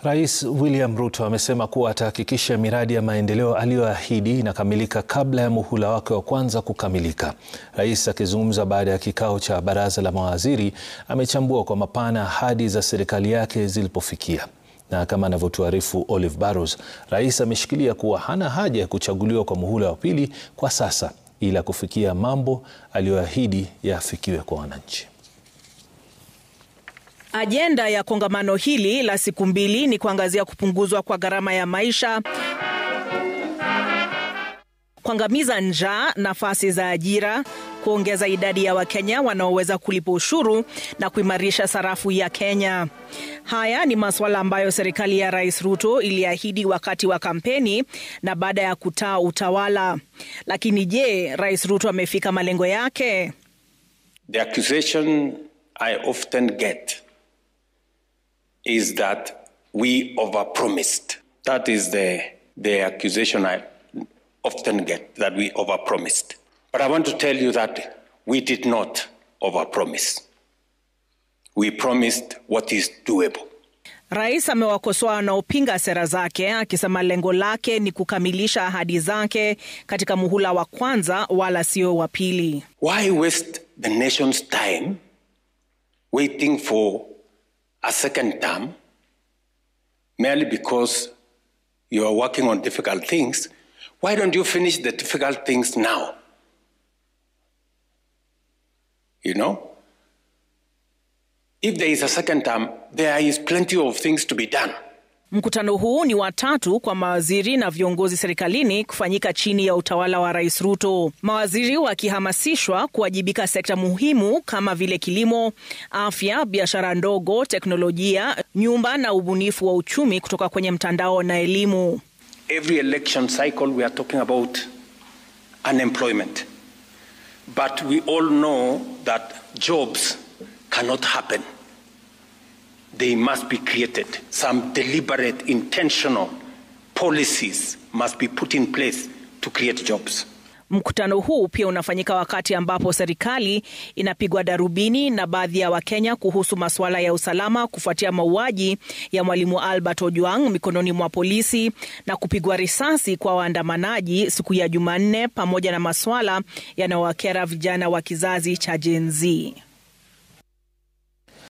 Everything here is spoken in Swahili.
Rais William Ruto amesema kuwa atahakikisha miradi ya maendeleo aliyoahidi inakamilika kabla ya muhula wake wa kwanza kukamilika. Rais akizungumza baada ya kikao cha baraza la mawaziri amechambua kwa mapana ahadi za serikali yake zilipofikia. Na kama anavyotuarifu Olive Barrows, rais ameshikilia kuwa hana haja ya kuchaguliwa kwa muhula wa pili kwa sasa, ila kufikia mambo aliyoahidi yafikiwe kwa wananchi. Ajenda ya kongamano hili la siku mbili ni kuangazia kupunguzwa kwa gharama ya maisha, kuangamiza njaa, nafasi za ajira, kuongeza idadi ya Wakenya wanaoweza kulipa ushuru na kuimarisha sarafu ya Kenya. Haya ni masuala ambayo serikali ya Rais Ruto iliahidi wakati wa kampeni na baada ya kutaa utawala. Lakini je, Rais Ruto amefika malengo yake? The accusation I often get is that we overpromised. That is the accusation I often get, that we overpromised. But I want to tell you that we did not overpromise. We promised what is doable. Rais amewakosoa wanaopinga sera zake akisema lengo lake ni kukamilisha ahadi zake katika muhula wa kwanza wala sio wa pili. Why waste the nation's time waiting for a second term merely because you are working on difficult things? Why don't you finish the difficult things now? You know? If there is a second term, there is plenty of things to be done. Mkutano huu ni wa tatu kwa mawaziri na viongozi serikalini kufanyika chini ya utawala wa Rais Ruto. Mawaziri wakihamasishwa kuwajibika sekta muhimu kama vile kilimo, afya, biashara ndogo, teknolojia, nyumba na ubunifu wa uchumi kutoka kwenye mtandao na elimu. Every election cycle we are talking about unemployment. But we all know that jobs cannot happen. They must be created. Some deliberate, intentional policies must be put in place to create jobs. Mkutano huu pia unafanyika wakati ambapo serikali inapigwa darubini na baadhi ya Wakenya kuhusu masuala ya usalama kufuatia mauaji ya Mwalimu Albert Ojwang mikononi mwa polisi na kupigwa risasi kwa waandamanaji siku ya Jumanne, pamoja na masuala yanayowakera vijana wa kizazi cha Gen Z.